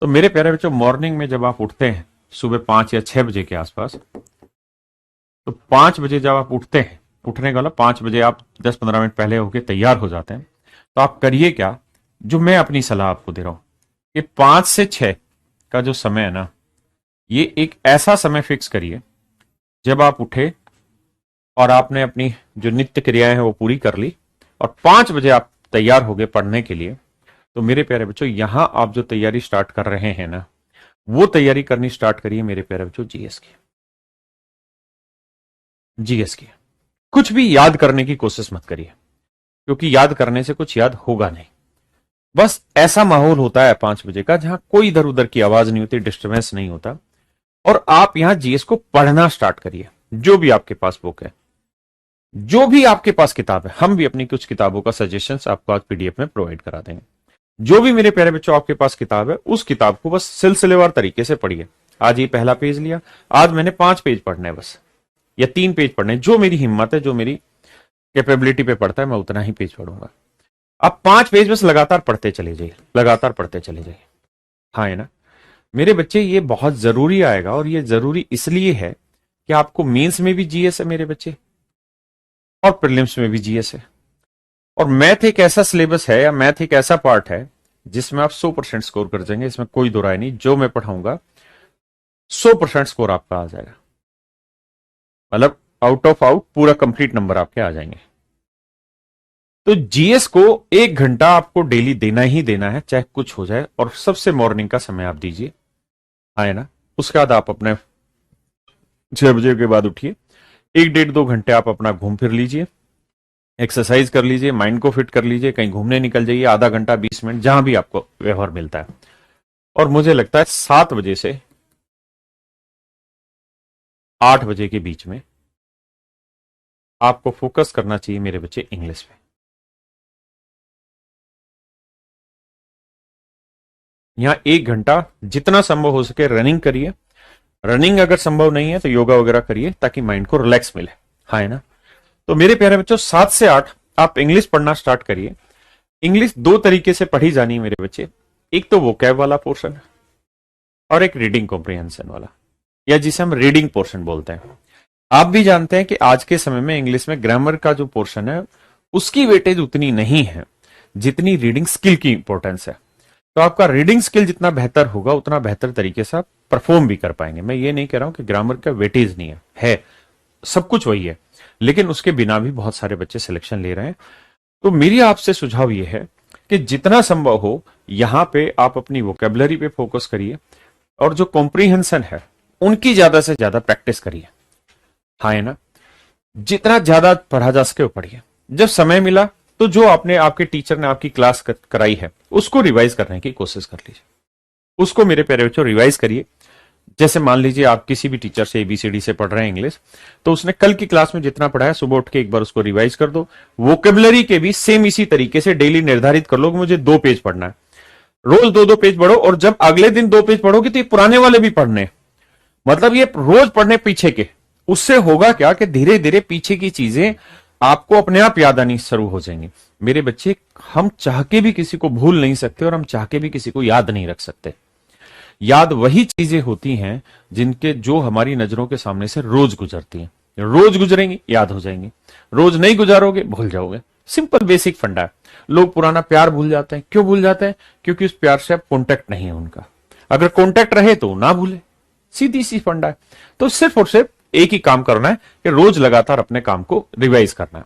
तो मेरे प्यारे बच्चों, मॉर्निंग में जब आप उठते हैं सुबह 5 या 6 बजे के आसपास, तो 5 बजे जब आप उठते हैं, उठने का मतलब 5 बजे आप 10-15 मिनट पहले होके तैयार हो जाते हैं, तो आप करिए क्या, जो मैं अपनी सलाह आपको दे रहा हूं कि 5 से 6 का जो समय है ना, ये एक ऐसा समय फिक्स करिए जब आप उठे और आपने अपनी जो नित्य क्रियाएं हैं वो पूरी कर ली और 5 बजे आप तैयार हो गए पढ़ने के लिए। तो मेरे प्यारे बच्चों, यहां आप जो तैयारी स्टार्ट कर रहे हैं ना, वो तैयारी करनी स्टार्ट करिए मेरे प्यारे बच्चों जीएस की। जीएस की कुछ भी याद करने की कोशिश मत करिए, क्योंकि याद करने से कुछ याद होगा नहीं। बस ऐसा माहौल होता है 5 बजे का जहां कोई इधर उधर की आवाज नहीं होती, डिस्टर्बेंस नहीं होता, और आप यहां जीएस को पढ़ना स्टार्ट करिए। जो भी आपके पास बुक है, जो भी आपके पास किताब है, हम भी अपनी कुछ किताबों का सजेशंस आपको आज पीडीएफ में प्रोवाइड करा देंगे। जो भी मेरे प्यारे बच्चों आपके पास किताब है, उस किताब को बस सिलसिलेवार तरीके से पढ़िए। आज ये पहला पेज लिया, आज मैंने 5 पेज पढ़ने हैं बस, या 3 पेज पढ़ने, जो मेरी हिम्मत है, जो मेरी कैपेबिलिटी पे पढ़ता है, मैं उतना ही पेज पढ़ूंगा। आप 5 पेज बस लगातार पढ़ते चले जाइए, लगातार पढ़ते चले जाइए। हाँ है ना मेरे बच्चे, ये बहुत जरूरी आएगा, और ये जरूरी इसलिए है कि आपको मेंस में भी जीएस है मेरे बच्चे, और प्रीलिम्स में भी जीएस है। और मैथ एक ऐसा सिलेबस है, या मैथ एक ऐसा पार्ट है जिसमें आप 100% स्कोर कर जाएंगे, इसमें कोई दो राय नहीं। जो मैं पढ़ाऊंगा 100% स्कोर आपका आ जाएगा, मतलब आउट ऑफ आउट पूरा कंप्लीट नंबर आपके आ जाएंगे। तो जीएस को 1 घंटा आपको डेली देना ही देना है, चाहे कुछ हो जाए, और सबसे मॉर्निंग का समय आप दीजिए, है ना। उसके बाद आप अपने 6 बजे के बाद उठिए, 1-1.5-2 घंटे आप अपना घूम फिर लीजिए, एक्सरसाइज कर लीजिए, माइंड को फिट कर लीजिए, कहीं घूमने निकल जाइए, आधा घंटा 20 मिनट जहां भी आपको व्यवहार मिलता है। और मुझे लगता है 7 बजे से 8 बजे के बीच में आपको फोकस करना चाहिए मेरे बच्चे इंग्लिश पे। यहां 1 घंटा जितना संभव हो सके रनिंग करिए। रनिंग अगर संभव नहीं है तो योगा वगैरह करिए, ताकि माइंड को रिलैक्स मिले, है ना। तो मेरे प्यारे बच्चों, 7 से 8 आप इंग्लिश पढ़ना स्टार्ट करिए। इंग्लिश 2 तरीके से पढ़ी जानी है मेरे बच्चे, एक तो वोकैब वाला पोर्शन और एक रीडिंग कॉम्प्रिहेंशन वाला, या जिसे हम रीडिंग पोर्शन बोलते हैं। आप भी जानते हैं कि आज के समय में इंग्लिश में ग्रामर का जो पोर्शन है उसकी वेटेज उतनी नहीं है जितनी रीडिंग स्किल की इंपॉर्टेंस है। तो आपका रीडिंग स्किल जितना बेहतर होगा, उतना बेहतर तरीके से आप परफॉर्म भी कर पाएंगे। मैं ये नहीं कह रहा हूं कि ग्रामर का वेटेज नहीं है सब कुछ वही है, लेकिन उसके बिना भी बहुत सारे बच्चे सिलेक्शन ले रहे हैं। तो मेरी आपसे सुझाव ये है कि जितना संभव हो यहां पे आप अपनी वोकेबलरी पे फोकस करिए, और जो कॉम्प्रीहेंशन है उनकी ज्यादा से ज्यादा प्रैक्टिस करिए, हाँ है ना। जितना ज्यादा पढ़ा जा सके वो पढ़िए। जब समय मिला तो जो आपने, आपके टीचर ने आपकी क्लास कराई है उसको रिवाइज करने की कोशिश कर लीजिए। उसको मेरे प्यारे बच्चों रिवाइज करिए। जैसे मान लीजिए आप किसी भी टीचर से एबीसीडी से पढ़ रहे हैं इंग्लिश, तो उसने कल की क्लास में जितना पढ़ा है सुबह उठ के एक बार उसको रिवाइज कर दो। वोकेबलरी के भी सेम इसी तरीके से डेली निर्धारित कर लो कि मुझे 2 पेज पढ़ना है, रोज 2-2 पेज पढ़ो, और जब अगले दिन 2 पेज पढ़ोगे तो ये पुराने वाले भी पढ़ने, मतलब ये रोज पढ़ने पीछे के। उससे होगा क्या कि धीरे धीरे पीछे की चीजें आपको अपने आप याद आनी शुरू हो जाएंगी। मेरे बच्चे, हम चाह के भी किसी को भूल नहीं सकते, और हम चाह के भी किसी को याद नहीं रख सकते। याद वही चीजें होती हैं जिनके, जो हमारी नजरों के सामने से रोज गुजरती हैं। रोज गुजरेंगी याद हो जाएंगी, रोज नहीं गुजारोगे भूल जाओगे। सिंपल बेसिक फंडा है। लोग पुराना प्यार भूल जाते हैं, क्यों भूल जाते हैं? क्योंकि उस प्यार से अब कॉन्टैक्ट नहीं है उनका। अगर कॉन्टैक्ट रहे तो ना भूले, सीधी सी फंडा है। तो सिर्फ और सिर्फ एक ही काम करना है कि रोज लगातार अपने काम को रिवाइज करना है।